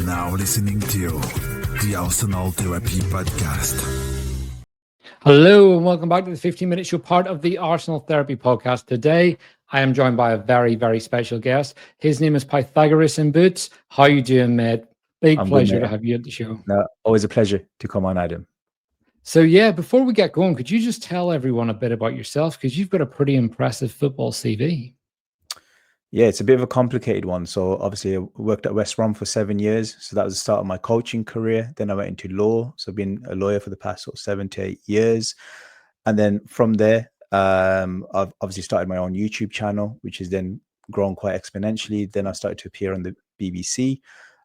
now listening to the Arsenal Therapy Podcast. Hello and welcome back to the 15-minute show, part of the Arsenal Therapy Podcast. Today, I am joined by a very, very special guest. His name is Pythagoras in Boots. How you doing, mate? Big pleasure to have you at the show. No, always a pleasure to come on, Adam. So yeah, before we get going, could you just tell everyone a bit about yourself? Because you've got a pretty impressive football CV. Yeah, it's a bit of a complicated one. So obviously I worked at West Brom for 7 years. So that was the start of my coaching career. Then I went into law. So I've been a lawyer for the past 7 to 8 years. And then from there, I've obviously started my own YouTube channel, which has then grown quite exponentially. Then I started to appear on the BBC.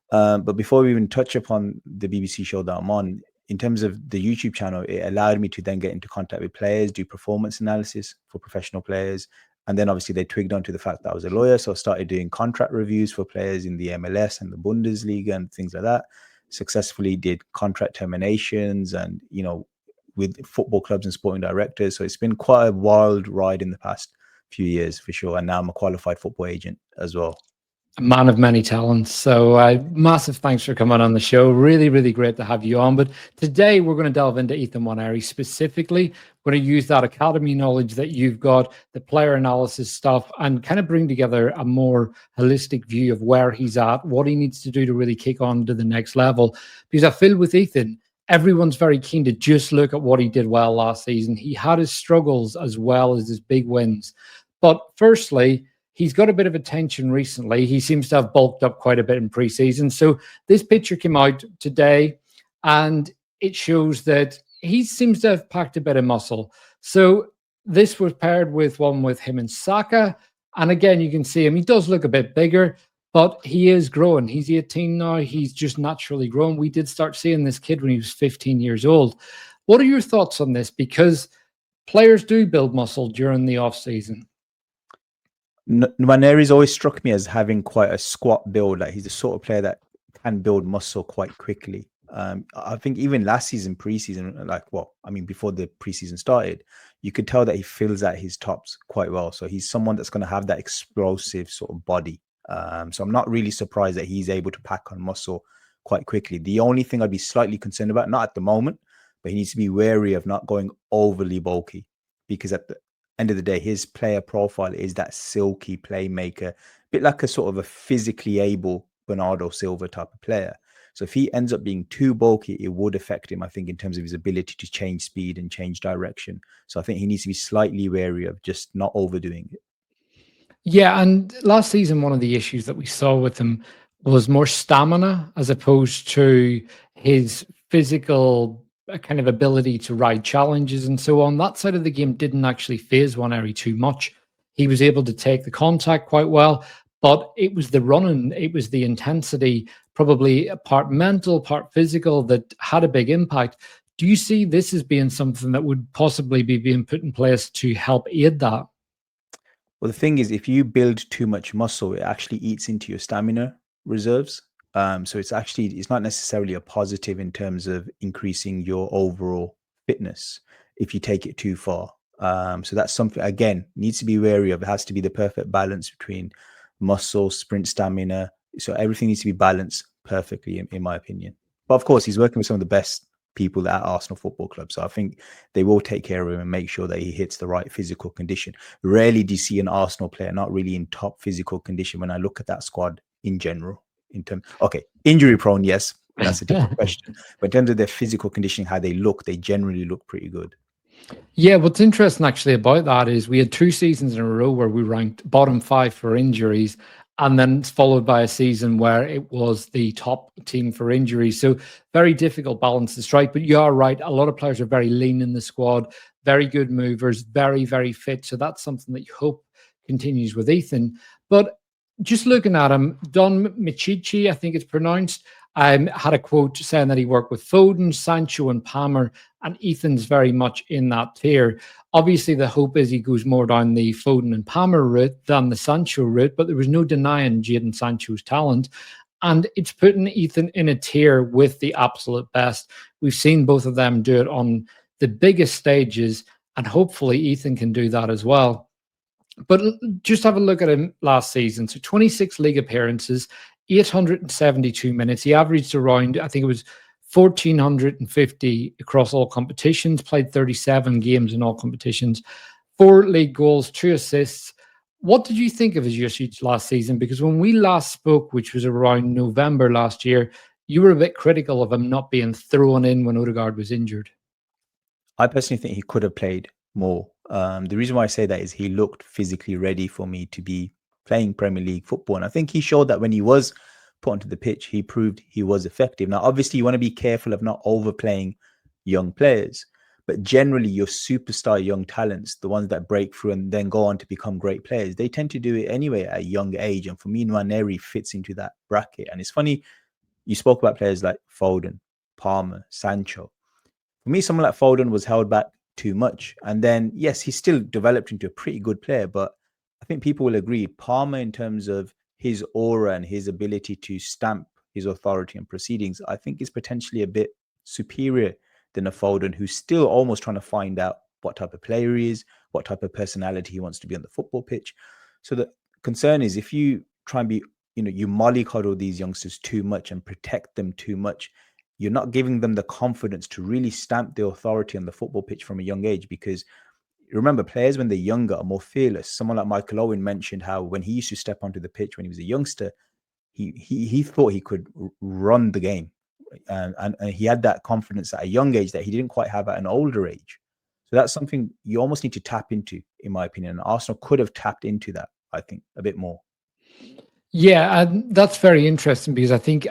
But before we even touch upon the BBC show that I'm on, in terms of the YouTube channel, it allowed me to then get into contact with players, do performance analysis for professional players. And then obviously they twigged onto the fact that I was a lawyer. So I started doing contract reviews for players in the MLS and the Bundesliga and things like that. Successfully did contract terminations and, with football clubs and sporting directors. So it's been quite a wild ride in the past few years for sure. And now I'm a qualified football agent as well. A man of many talents. So massive thanks for coming on the show. Really, really great to have you on. But today we're going to delve into Ethan Nwaneri specifically. We're going to use that academy knowledge that you've got, the player analysis stuff, and kind of bring together a more holistic view of where he's at, what he needs to do to really kick on to the next level. Because I feel with Ethan, everyone's very keen to just look at what he did well last season. He had his struggles as well as his big wins. But firstly, he's got a bit of attention recently. He seems to have bulked up quite a bit in preseason. So this picture came out today and it shows that he seems to have packed a bit of muscle. So this was paired with one with him and Saka. And again, you can see him. He does look a bit bigger, but he is growing. He's 18 now. He's just naturally grown. We did start seeing this kid when he was 15 years old. What are your thoughts on this? Because players do build muscle during the off season. Nwaneri's always struck me as having quite a squat build. Like he's the sort of player that can build muscle quite quickly. I think even last season, preseason, before the preseason started, you could tell that he fills out his tops quite well. So he's someone that's going to have that explosive sort of body. So I'm not really surprised that he's able to pack on muscle quite quickly. The only thing I'd be slightly concerned about, not at the moment, but he needs to be wary of not going overly bulky, because at the end of the day, his player profile is that silky playmaker, a bit like a sort of a physically able Bernardo Silva type of player. So if he ends up being too bulky, it would affect him, I think, in terms of his ability to change speed and change direction. So I think he needs to be slightly wary of just not overdoing it. Yeah, and last season, one of the issues that we saw with him was more stamina as opposed to his physical kind of ability to ride challenges and so on. That side of the game didn't actually faze Nwaneri too much. He was able to take the contact quite well, but it was the running, it was the intensity, probably part mental, part physical, that had a big impact. Do you see this as being something that would possibly be being put in place to help aid that? Well, the thing is, if you build too much muscle, it actually eats into your stamina reserves. So it's not necessarily a positive in terms of increasing your overall fitness if you take it too far. So that's something, again, needs to be wary of. It has to be the perfect balance between muscle, sprint stamina. So everything needs to be balanced perfectly, in my opinion. But of course, he's working with some of the best people at Arsenal Football Club. So I think they will take care of him and make sure that he hits the right physical condition. Rarely do you see an Arsenal player not really in top physical condition when I look at that squad in general. Injury prone, yes, that's a different question. But in terms of their physical conditioning, how they look, they generally look pretty good. Yeah, what's interesting actually about that is we had 2 seasons in a row where we ranked bottom 5 for injuries, and then followed by a season where it was the top team for injuries. So very difficult balance to strike. But you are right, a lot of players are very lean in the squad, very good movers, very, very fit. So that's something that you hope continues with Ethan. But just looking at him, Don Machichi, I think it's pronounced, had a quote saying that he worked with Foden, Sancho, and Palmer, and Ethan's very much in that tier. Obviously, the hope is he goes more down the Foden and Palmer route than the Sancho route, but there was no denying Jadon Sancho's talent. And it's putting Ethan in a tier with the absolute best. We've seen both of them do it on the biggest stages, and hopefully Ethan can do that as well. But just have a look at him last season. So 26 league appearances, 872 minutes. He averaged around, I think it was 1,450 across all competitions, played 37 games in all competitions, 4 league goals, 2 assists. What did you think of his usage last season? Because when we last spoke, which was around November last year, you were a bit critical of him not being thrown in when Odegaard was injured. I personally think he could have played more. The reason why I say that is he looked physically ready for me to be playing Premier League football. And I think he showed that when he was put onto the pitch, he proved he was effective. Now, obviously, you want to be careful of not overplaying young players. But generally, your superstar young talents, the ones that break through and then go on to become great players, they tend to do it anyway at a young age. And for me, Nwaneri fits into that bracket. And it's funny, you spoke about players like Foden, Palmer, Sancho. For me, someone like Foden was held back too much. And then, yes, he still developed into a pretty good player. But I think people will agree, Palmer, in terms of his aura and his ability to stamp his authority and proceedings, I think is potentially a bit superior than a Foden who's still almost trying to find out what type of player he is, what type of personality he wants to be on the football pitch. So the concern is if you try and be, you mollycoddle these youngsters too much and protect them too much, you're not giving them the confidence to really stamp the authority on the football pitch from a young age. Because remember, players when they're younger are more fearless. Someone like Michael Owen mentioned how when he used to step onto the pitch when he was a youngster, he thought he could run the game. And he had that confidence at a young age that he didn't quite have at an older age. So that's something you almost need to tap into, in my opinion. And Arsenal could have tapped into that, I think, a bit more. Yeah, and that's very interesting because I think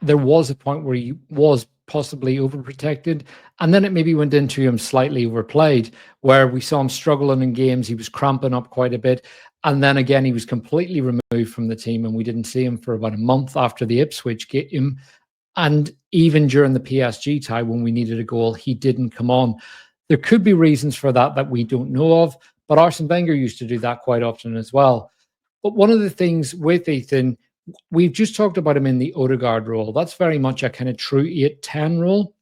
there was a point where he was possibly overprotected, and then it maybe went into him slightly overplayed, where we saw him struggling in games. He was cramping up quite a bit, and then again he was completely removed from the team, and we didn't see him for about a month after the Ipswich game. And even during the PSG tie, when we needed a goal, he didn't come on. There could be reasons for that we don't know of, but Arsene Wenger used to do that quite often as well. But one of the things with Ethan, we've just talked about him in the Odegaard role. That's very much a kind of true 8-10 role.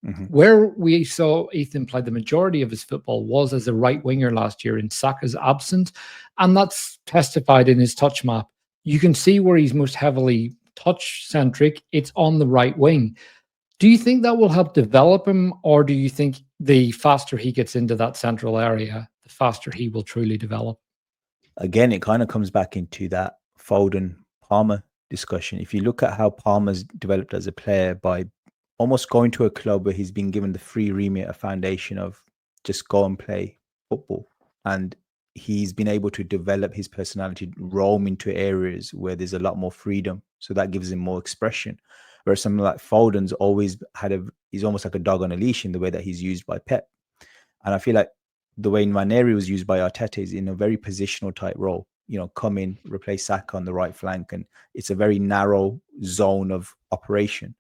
Mm-hmm. Where we saw Ethan play the majority of his football was as a right winger last year in Saka's absence. And that's testified in his touch map. You can see where he's most heavily touch-centric. It's on the right wing. Do you think that will help develop him, or do you think the faster he gets into that central area, the faster he will truly develop? Again, it kind of comes back into that Foden-Palmer discussion. If you look at how Palmer's developed as a player by almost going to a club where he's been given the free remit, a foundation of just go and play football. And he's been able to develop his personality, roam into areas where there's a lot more freedom. So that gives him more expression. Whereas something like Foden's always he's almost like a dog on a leash in the way that he's used by Pep. And I feel like the way Nwaneri was used by Arteta is in a very positional type role. Come in, replace Saka on the right flank, and it's a very narrow zone of operation.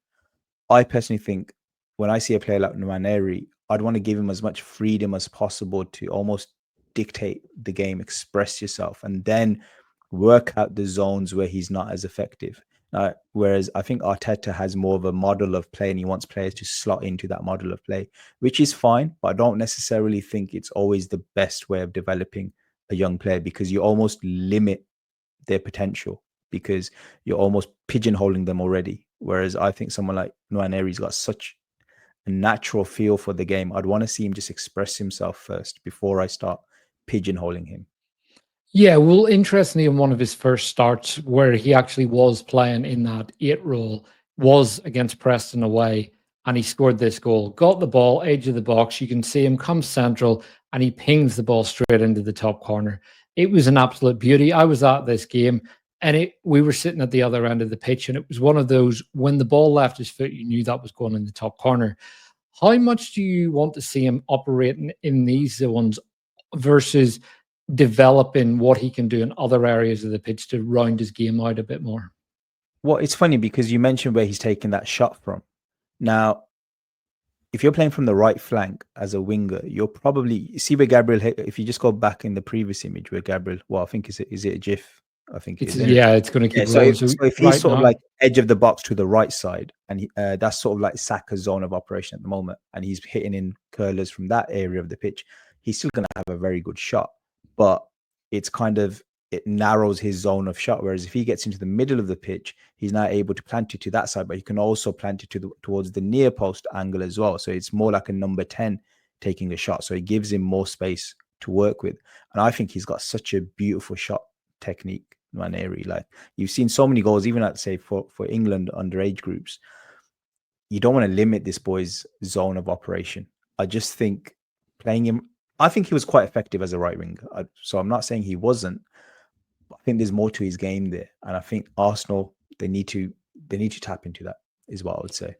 I personally think when I see a player like Nwaneri, I'd want to give him as much freedom as possible to almost dictate the game, express yourself, and then work out the zones where he's not as effective. Whereas I think Arteta has more of a model of play and he wants players to slot into that model of play, which is fine, but I don't necessarily think it's always the best way of developing a young player because you almost limit their potential because you're almost pigeonholing them already. Whereas I think someone like Nwaneri's got such a natural feel for the game. I'd want to see him just express himself first before I start pigeonholing him. Yeah, well, interestingly, in one of his first starts where he actually was playing in that 8 role was against Preston away, and he scored this goal. Got the ball, edge of the box. You can see him come central, and he pings the ball straight into the top corner. It was an absolute beauty. I was at this game, and we were sitting at the other end of the pitch, and it was one of those, when the ball left his foot, you knew that was going in the top corner. How much do you want to see him operating in these zones versus developing what he can do in other areas of the pitch to round his game out a bit more? Well, it's funny because you mentioned where he's taking that shot from. Now, if you're playing from the right flank as a winger, you'll probably see where Gabriel hit. If you just go back in the previous image where Gabriel, well, I think is it a GIF? I think it's going to keep rolling. So if he's right sort now, of like edge of the box to the right side, and that's sort of like Saka's zone of operation at the moment, and he's hitting in curlers from that area of the pitch, he's still going to have a very good shot. But it's kind of it narrows his zone of shot. Whereas if he gets into the middle of the pitch, he's now able to plant it to that side, but he can also plant it towards the near post angle as well. So it's more like a number 10 taking a shot. So it gives him more space to work with. And I think he's got such a beautiful shot technique, Nwaneri. Like, you've seen so many goals, even at, say, for England underage groups. You don't want to limit this boy's zone of operation. I just think playing him, I think he was quite effective as a right winger. So I'm not saying he wasn't. I think there's more to his game there, and I think Arsenal they need to tap into that, is what I would say.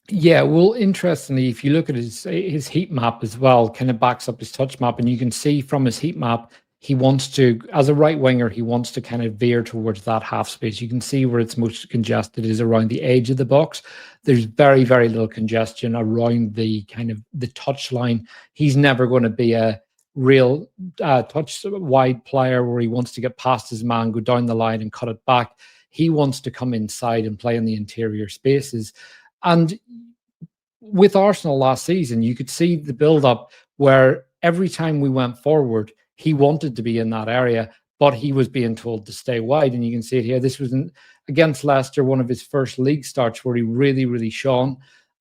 Yeah, well, interestingly, if you look at his heat map as well, kind of backs up his touch map, and you can see from his heat map, he wants to, as a right winger, he wants to kind of veer towards that half space. You can see where it's most congested is around the edge of the box. There's very, very little congestion around the kind of the touch line. He's never going to be a real touch wide player where he wants to get past his man, go down the line and cut it back. He wants to come inside and play in the interior spaces. And with Arsenal last season, you could see the build-up where every time we went forward, he wanted to be in that area, but he was being told to stay wide. And you can see it here. This was against Leicester, one of his first league starts where he really, really shone.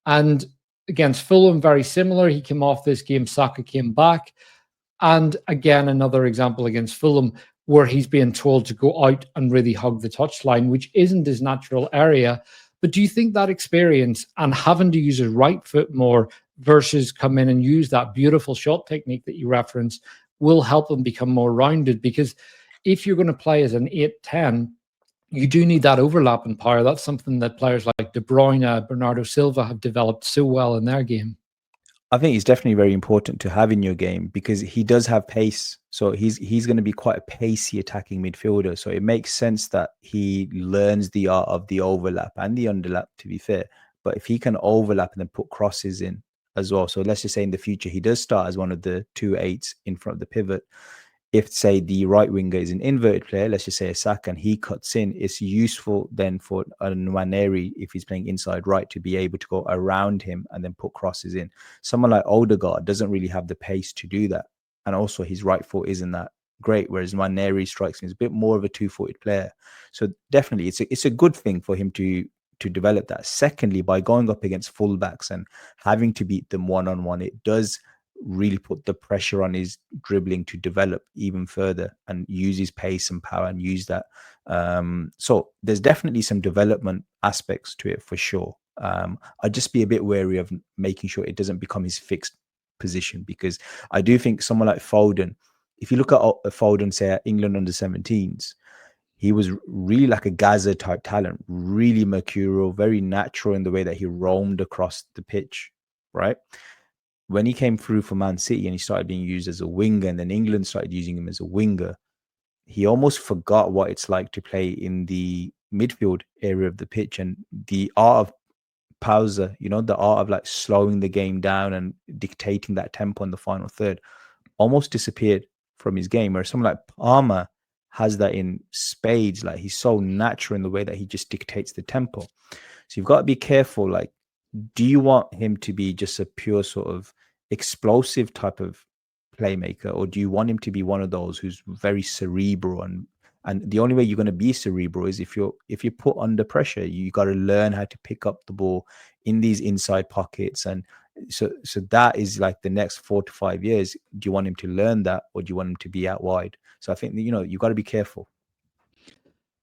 And against Fulham, very similar. He came off this game, Saka came back. And again, another example against Fulham where he's being told to go out and really hug the touchline, which isn't his natural area. But do you think that experience and having to use his right foot more versus come in and use that beautiful shot technique that you referenced will help him become more rounded? Because if you're going to play as an 8-10, you do need that overlap in power. That's something that players like De Bruyne, Bernardo Silva have developed so well in their game. I think it's definitely very important to have in your game because he does have pace. So he's going to be quite a pacey attacking midfielder. So it makes sense that he learns the art of the overlap and the underlap, to be fair. But if he can overlap and then put crosses in as well. So let's just say in the future, he does start as one of the 2-8s in front of the pivot. If, say, the right winger is an inverted player, let's just say a Saka, and he cuts in, it's useful then for a Nwaneri, if he's playing inside right, to be able to go around him and then put crosses in. Someone like Odegaard doesn't really have the pace to do that. And also his right foot isn't that great, whereas Nwaneri strikes me as a bit more of a two-footed player. So definitely it's a good thing for him to develop that. Secondly, by going up against fullbacks and having to beat them one-on-one, it does really put the pressure on his dribbling to develop even further and use his pace and power and use that. So there's definitely some development aspects to it for sure. I'd just be a bit wary of making sure it doesn't become his fixed position, because I do think someone like Foden, if you look at Foden, say at England under 17s, he was really like a Gaza type talent, really mercurial, very natural in the way that he roamed across the pitch, right? When he came through for Man City and he started being used as a winger, and then England started using him as a winger, he almost forgot what it's like to play in the midfield area of the pitch, and the art of pausa, the art of like slowing the game down and dictating that tempo in the final third almost disappeared from his game. Where someone like Palmer has that in spades. Like, he's so natural in the way that he just dictates the tempo. So you've got to be careful. Like, do you want him to be just a pure sort of explosive type of playmaker, or do you want him to be one of those who's very cerebral? And the only way you're going to be cerebral is if you're put under pressure. You got to learn how to pick up the ball in these inside pockets. And so that is like the next 4 to 5 years. Do you want him to learn that, or do you want him to be out wide? So I think you've got to be careful.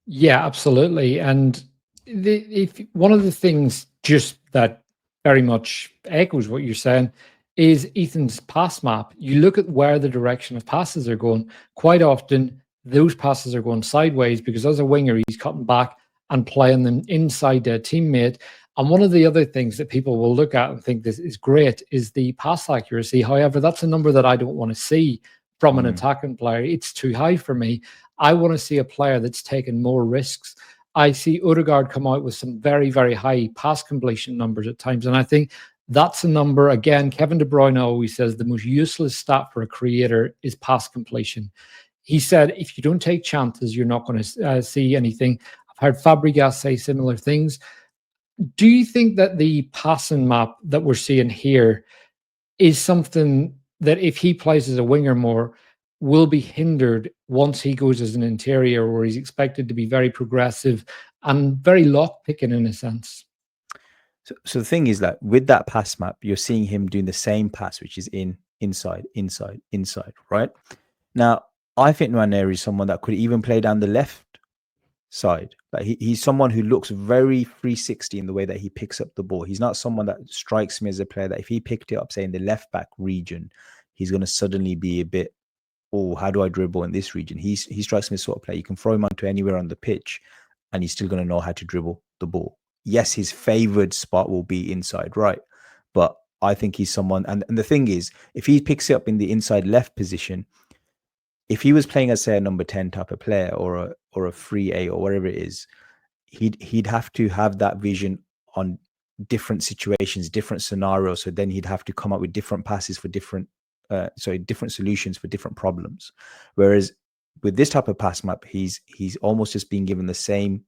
Yeah, absolutely. And if one of the things just that very much echoes what you're saying is Ethan's pass map. You look at where the direction of passes are going. Quite often, those passes are going sideways because as a winger, he's cutting back and playing them inside their teammate. And one of the other things that people will look at and think this is great is the pass accuracy. However, that's a number that I don't want to see from an attacking player. It's too high for me. I want to see a player that's taken more risks. I see Odegaard come out with some very, very high pass completion numbers at times. And I think that's a number, again, Kevin De Bruyne always says the most useless stat for a creator is pass completion. He said, if you don't take chances, you're not going to see anything. I've heard Fabregas say similar things. Do you think that the passing map that we're seeing here is something that if he plays as a winger more, will be hindered once he goes as an interior, where he's expected to be very progressive and very lock-picking in a sense. So the thing is that with that pass map, you're seeing him doing the same pass, which is inside, right? Now, I think Nwaneri is someone that could even play down the left side. But he's someone who looks very 360 in the way that he picks up the ball. He's not someone that strikes me as a player that if he picked it up, say, in the left back region, he's going to suddenly be a bit, oh, how do I dribble in this region? He strikes me as sort of player. You can throw him onto anywhere on the pitch and he's still going to know how to dribble the ball. Yes, his favored spot will be inside right, but I think he's someone, and the thing is, if he picks it up in the inside left position, if he was playing as, say, a number 10 type of player or a 3A or whatever it is, he'd have to have that vision on different situations, different scenarios. So then he'd have to come up with different passes for different solutions for different problems. Whereas with this type of pass map, he's almost just being given the same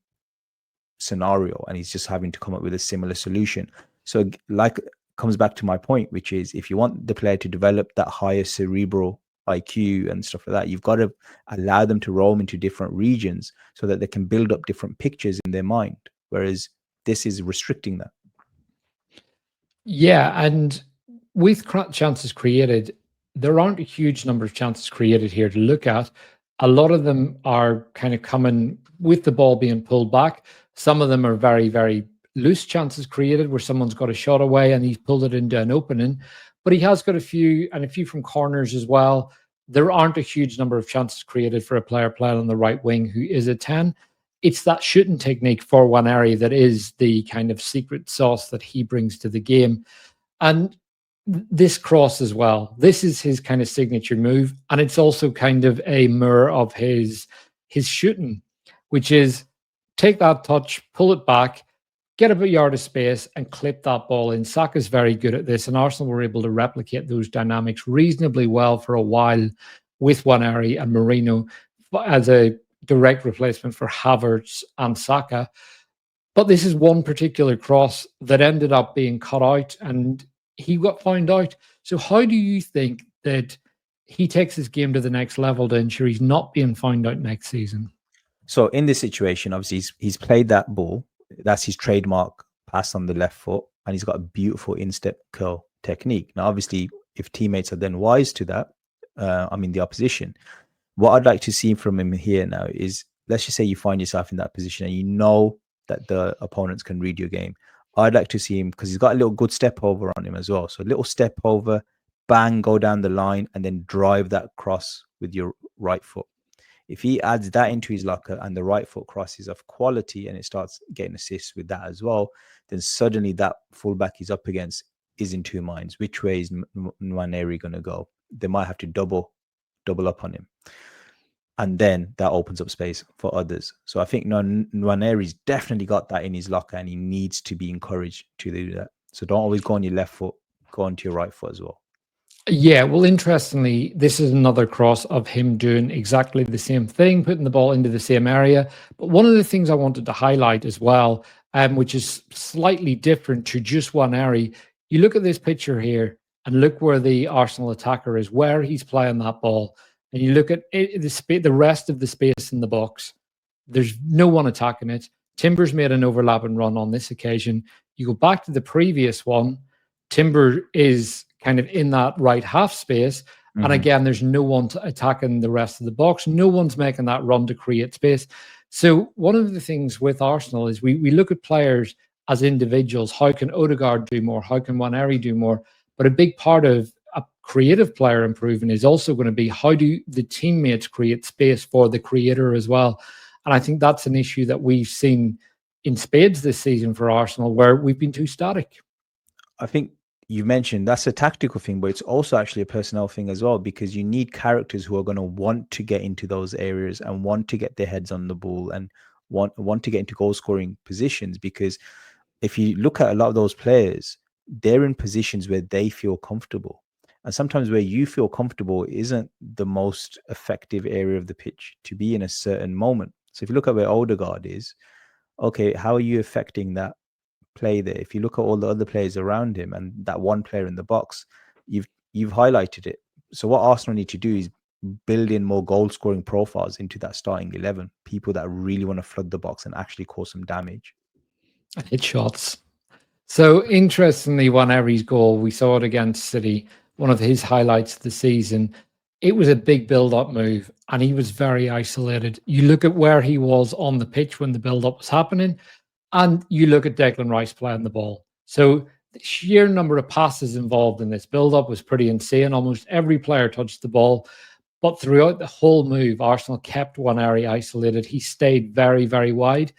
scenario and he's just having to come up with a similar solution. So like comes back to my point, which is if you want the player to develop that higher cerebral IQ and stuff like that, you've got to allow them to roam into different regions so that they can build up different pictures in their mind. Whereas this is restricting that. Yeah, and with chances created, there aren't a huge number of chances created here to look at. A lot of them are kind of coming with the ball being pulled back. Some of them are very, very loose chances created where someone's got a shot away and he's pulled it into an opening. But he has got a few from corners as well. There aren't a huge number of chances created for a player playing on the right wing who is a 10. It's that shooting technique for Nwaneri that is the kind of secret sauce that he brings to the game. And this cross as well. This is his kind of signature move. And it's also kind of a mirror of his shooting, which is take that touch, pull it back, get a yard of space and clip that ball in. Saka's very good at this, and Arsenal were able to replicate those dynamics reasonably well for a while with Nwaneri and Merino as a direct replacement for Havertz and Saka. But this is one particular cross that ended up being cut out and he got found out. So how do you think that he takes his game to the next level to ensure he's not being found out next season? So in this situation, obviously he's played that ball. That's his trademark pass on the left foot, and he's got a beautiful instep curl technique. Now, obviously, if teammates are then wise to that, the opposition, what I'd like to see from him here now is, let's just say you find yourself in that position and you know that the opponents can read your game. I'd like to see him, because he's got a little good step over on him as well. So a little step over, bang, go down the line, and then drive that cross with your right foot. If he adds that into his locker and the right foot cross is of quality and it starts getting assists with that as well, then suddenly that fullback he's up against is in two minds. Which way is Nwaneri going to go? They might have to double up on him. And then that opens up space for others. So I think Nwaneri's definitely got that in his locker and he needs to be encouraged to do that. So don't always go on your left foot, go onto your right foot as well. Yeah, well, interestingly, this is another cross of him doing exactly the same thing, putting the ball into the same area. But one of the things I wanted to highlight as well, which is slightly different to just Nwaneri, you look at this picture here and look where the Arsenal attacker is, where he's playing that ball, and you look at the rest of the space in the box. There's no one attacking it. Timber's made an overlapping run on this occasion. You go back to the previous one, Timber is kind of in that right half space. And again, there's no one attacking the rest of the box. No one's making that run to create space. So one of the things with Arsenal is we look at players as individuals. How can Odegaard do more? How can Nwaneri do more? But a big part of a creative player improving is also going to be how do the teammates create space for the creator as well. And I think that's an issue that we've seen in spades this season for Arsenal, where we've been too static. I think you mentioned that's a tactical thing, but it's also actually a personnel thing as well, because you need characters who are going to want to get into those areas and want to get their heads on the ball and want to get into goal scoring positions. Because if you look at a lot of those players, they're in positions where they feel comfortable. And sometimes where you feel comfortable isn't the most effective area of the pitch to be in a certain moment. So if you look at where Odegaard is, okay, how are you affecting that play there? If you look at all the other players around him and that one player in the box, you've highlighted it. So what Arsenal need to do is build in more goal scoring profiles into that starting 11. People that really want to flood the box and actually cause some damage. Hit shots. So interestingly, Nwaneri's goal, we saw it against City, one of his highlights of the season. It was a big build-up move, and he was very isolated. You look at where he was on the pitch when the build-up was happening, and you look at Declan Rice playing the ball. So the sheer number of passes involved in this build-up was pretty insane. Almost every player touched the ball. But throughout the whole move, Arsenal kept Nwaneri isolated. He stayed very, very wide.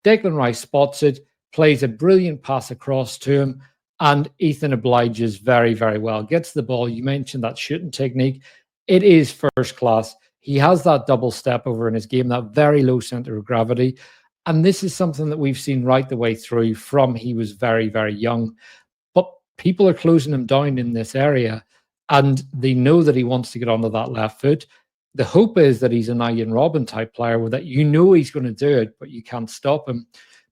Declan Rice spots it, plays a brilliant pass across to him, and Ethan obliges very, very well. Gets the ball. You mentioned that shooting technique. It is first class. He has that double step over in his game, that very low center of gravity. And this is something that we've seen right the way through from he was very, very young. But people are closing him down in this area, and they know that he wants to get onto that left foot. The hope is that he's an Ian Robin type player where that he's going to do it, but you can't stop him.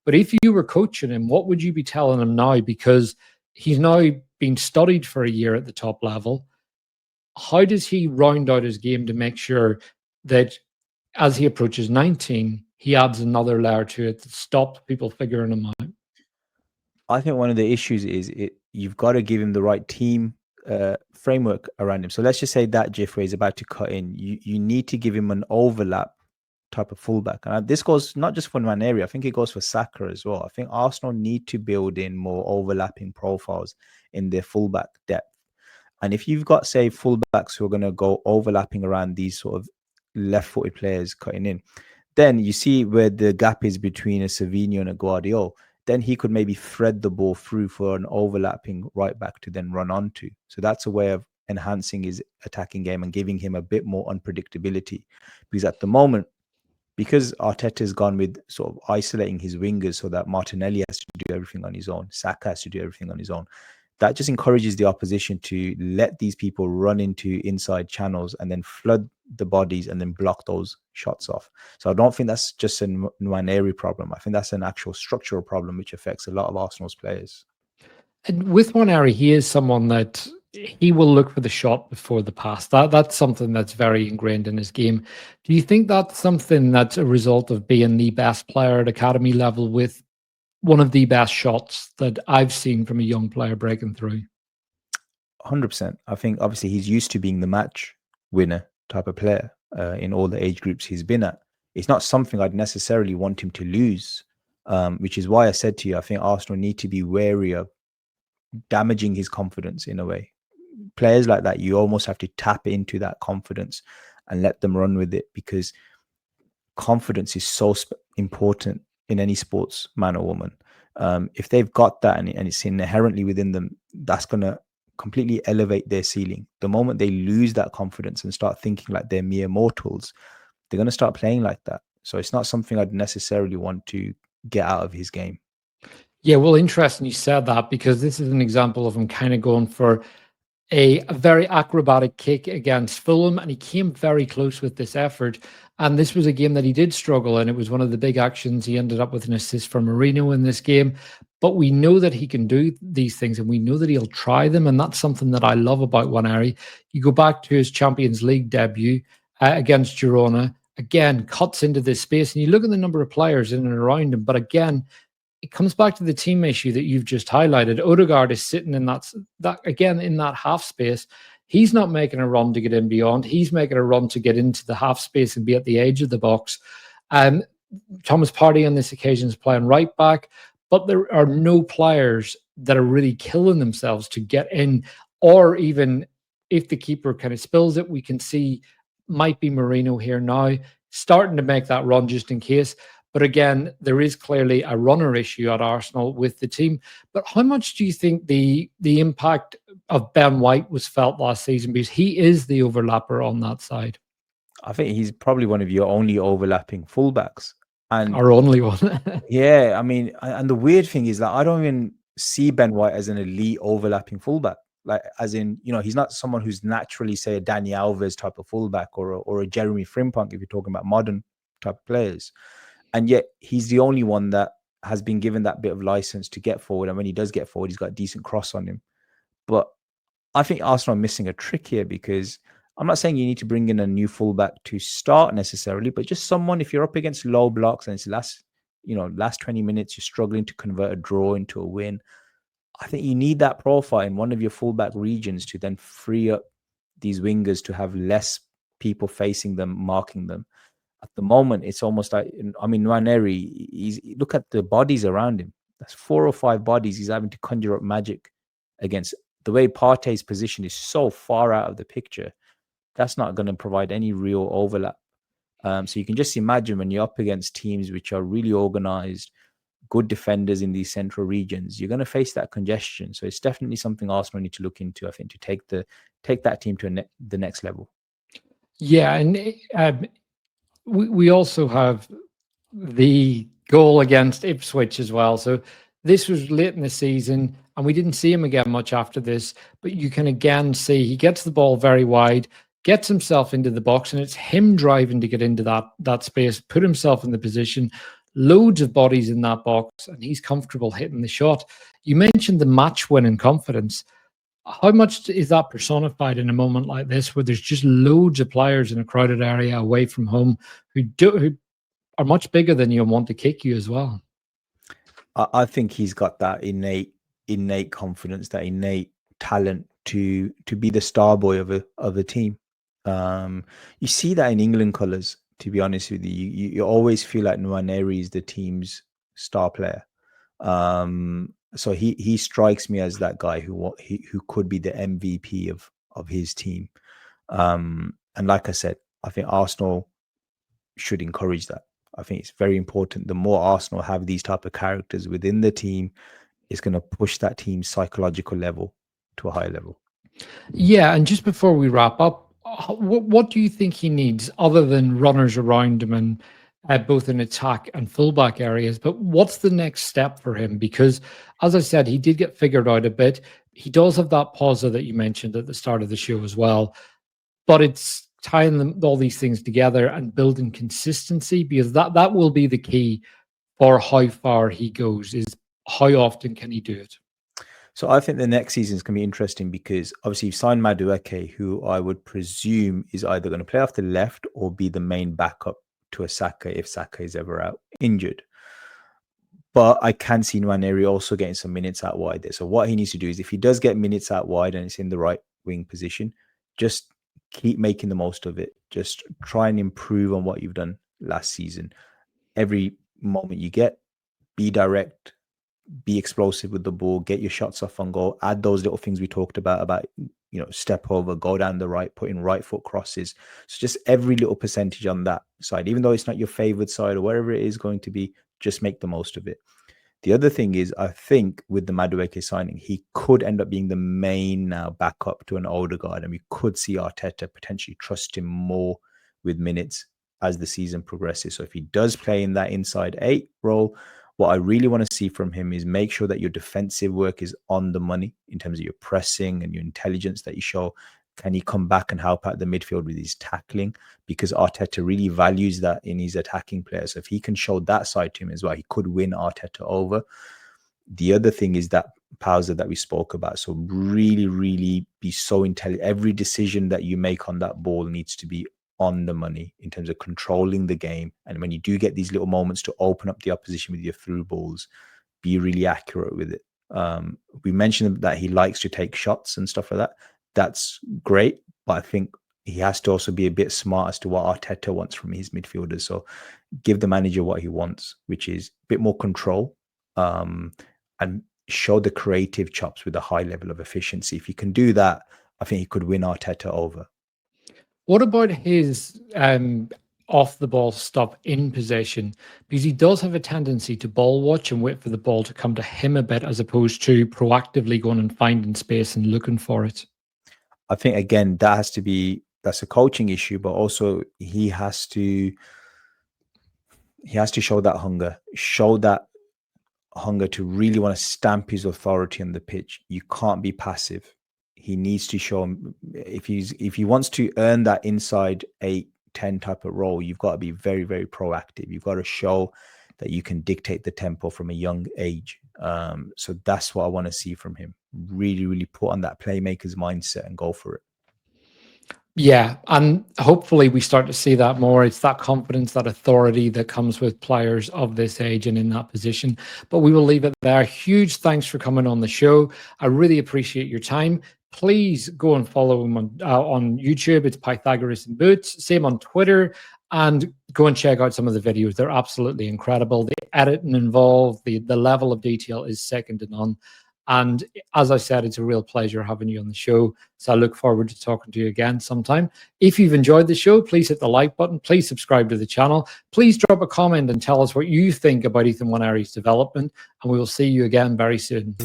But if you were coaching him, what would you be telling him now? Because he's now been studied for a year at the top level. How does he round out his game to make sure that as he approaches 19, he adds another layer to it that stops people figuring him out? I think one of the issues is you've got to give him the right team framework around him. So let's just say that Jiff where he's about to cut in, you need to give him an overlap type of fullback. And this goes not just for Nwaneri, I think it goes for Saka as well. I think Arsenal need to build in more overlapping profiles in their fullback depth. And if you've got, say, fullbacks who are going to go overlapping around these sort of left-footed players cutting in, then you see where the gap is between a Savinho and a Guardiola. Then he could maybe thread the ball through for an overlapping right back to then run onto. So that's a way of enhancing his attacking game and giving him a bit more unpredictability. Because at the moment, because Arteta's gone with sort of isolating his wingers so that Martinelli has to do everything on his own, Saka has to do everything on his own, that just encourages the opposition to let these people run into inside channels and then flood the bodies and then block those shots off. So I don't think that's just a Nwaneri problem. I think that's an actual structural problem which affects a lot of Arsenal's players. And with Nwaneri, he is someone that he will look for the shot before the pass. That's something that's very ingrained in his game. Do you think that's something that's a result of being the best player at academy level with one of the best shots that I've seen from a young player breaking through? 100%. I think obviously he's used to being the match winner type of player in all the age groups he's been at. It's not something I'd necessarily want him to lose, which is why I said to you, I think Arsenal need to be wary of damaging his confidence in a way. Players like that, you almost have to tap into that confidence and let them run with it, because confidence is so important in any sports man or woman. If they've got that and it's inherently within them, that's going to completely elevate their ceiling. The moment they lose that confidence and start thinking like they're mere mortals, they're going to start playing like that. So it's not something I'd necessarily want to get out of his game. Yeah, well, interesting you said that, because this is an example of him kind of going for a very acrobatic kick against Fulham, and he came very close with this effort. And this was a game that he did struggle in. It was one of the big actions. He ended up with an assist from Mourinho in this game. But we know that he can do these things, and we know that he'll try them. And that's something that I love about Nwaneri. You go back to his Champions League debut against Girona, again, cuts into this space. And you look at the number of players in and around him. But again, it comes back to the team issue that you've just highlighted. Odegaard is sitting in that again, in that half space. He's not making a run to get in beyond. He's making a run to get into the half space and be at the edge of the box. Thomas Partey on this occasion is playing right back, but there are no players that are really killing themselves to get in, or even if the keeper kind of spills it, we can see might be Mourinho here now starting to make that run just in case. But again, there is clearly a runner issue at Arsenal with the team. But how much do you think the impact of Ben White was felt last season? Because he is the overlapper on that side. I think he's probably one of your only overlapping fullbacks. And our only one. Yeah, I mean, and the weird thing is that I don't even see Ben White as an elite overlapping fullback. Like, as in, he's not someone who's naturally, say, a Dani Alves type of fullback or a Jeremy Frimpong, if you're talking about modern type of players. And yet he's the only one that has been given that bit of license to get forward. And when he does get forward, he's got a decent cross on him. But I think Arsenal are missing a trick here, because I'm not saying you need to bring in a new fullback to start necessarily, but just someone, if you're up against low blocks and it's last 20 minutes, you're struggling to convert a draw into a win. I think you need that profile in one of your fullback regions to then free up these wingers to have less people facing them, marking them. At the moment, it's almost like, Nwaneri, look at the bodies around him. That's 4 or 5 bodies he's having to conjure up magic against. The way Partey's position is so far out of the picture, that's not going to provide any real overlap. So you can just imagine when you're up against teams which are really organized, good defenders in these central regions, you're going to face that congestion. So it's definitely something Arsenal need to look into, I think, to take that team to the next level. Yeah, and we also have the goal against Ipswich as well. So this was late in the season, and we didn't see him again much after this. But you can again see he gets the ball very wide, gets himself into the box, and it's him driving to get into that space, put himself in the position. Loads of bodies in that box, and he's comfortable hitting the shot. You mentioned the match-winning confidence. How much is that personified in a moment like this, where there's just loads of players in a crowded area away from home who are much bigger than you and want to kick you as well? I think he's got that innate confidence, that innate talent to be the star boy of a team. You see that in England colours. To be honest with you, you always feel like Nwaneri is the team's star player. So he strikes me as that guy who could be the MVP of his team. And like I said, I think Arsenal should encourage that. I think it's very important. The more Arsenal have these type of characters within the team, it's going to push that team's psychological level to a higher level. Yeah, and just before we wrap up, what do you think he needs other than runners around him and both in attack and fullback areas? But what's the next step for him? Because, as I said, he did get figured out a bit. He does have that pausa that you mentioned at the start of the show as well. But it's tying all these things together and building consistency, because that will be the key for how far he goes, is how often can he do it? So I think the next season is going to be interesting because obviously you've signed Madueke, who I would presume is either going to play off the left or be the main backup to a Saka if Saka is ever out injured. But I can see Nwaneri also getting some minutes out wide there. So what he needs to do is, if he does get minutes out wide and it's in the right wing position, just keep making the most of it. Just try and improve on what you've done last season. Every moment you get, be direct, be explosive with the ball, get your shots off on goal, add those little things we talked about, step over, go down the right, put in right foot crosses. So just every little percentage on that side, even though it's not your favored side or wherever it is going to be, just make the most of it. The other thing is, I think with the Madueke signing, he could end up being the main now backup to an Odegaard, and we could see Arteta potentially trust him more with minutes as the season progresses. So if he does play in that inside 8 role, what I really want to see from him is make sure that your defensive work is on the money in terms of your pressing and your intelligence that you show. Can he come back and help out the midfield with his tackling? Because Arteta really values that in his attacking players. So if he can show that side to him as well, he could win Arteta over. The other thing is that pausa that we spoke about. So really, really be so intelligent. Every decision that you make on that ball needs to be on the money in terms of controlling the game. And when you do get these little moments to open up the opposition with your through balls, be really accurate with it. We mentioned that he likes to take shots and stuff like that. That's great, but I think he has to also be a bit smart as to what Arteta wants from his midfielders. So give the manager what he wants, which is a bit more control, and show the creative chops with a high level of efficiency. If he can do that, I think he could win Arteta over. What about his off the ball stuff in possession? Because he does have a tendency to ball watch and wait for the ball to come to him a bit, as opposed to proactively going and finding space and looking for it. I think, again, that's a coaching issue, but also he has to show that hunger to really want to stamp his authority on the pitch. You can't be passive. He needs to show him, if he wants to earn that inside 8-10 type of role, you've got to be very, very proactive. You've got to show that you can dictate the tempo from a young age. So that's what I want to see from him. Really, really put on that playmaker's mindset and go for it. Yeah, and hopefully we start to see that more. It's that confidence, that authority that comes with players of this age and in that position. But we will leave it there. Huge thanks for coming on the show. I really appreciate your time. Please go and follow him on YouTube. It's Pythagoras and Boots. Same on Twitter. And go and check out some of the videos. They're absolutely incredible. The editing involved, the level of detail is second to none. And as I said, it's a real pleasure having you on the show. So I look forward to talking to you again sometime. If you've enjoyed the show, please hit the like button. Please subscribe to the channel. Please drop a comment and tell us what you think about Ethan Nwaneri's development. And we will see you again very soon.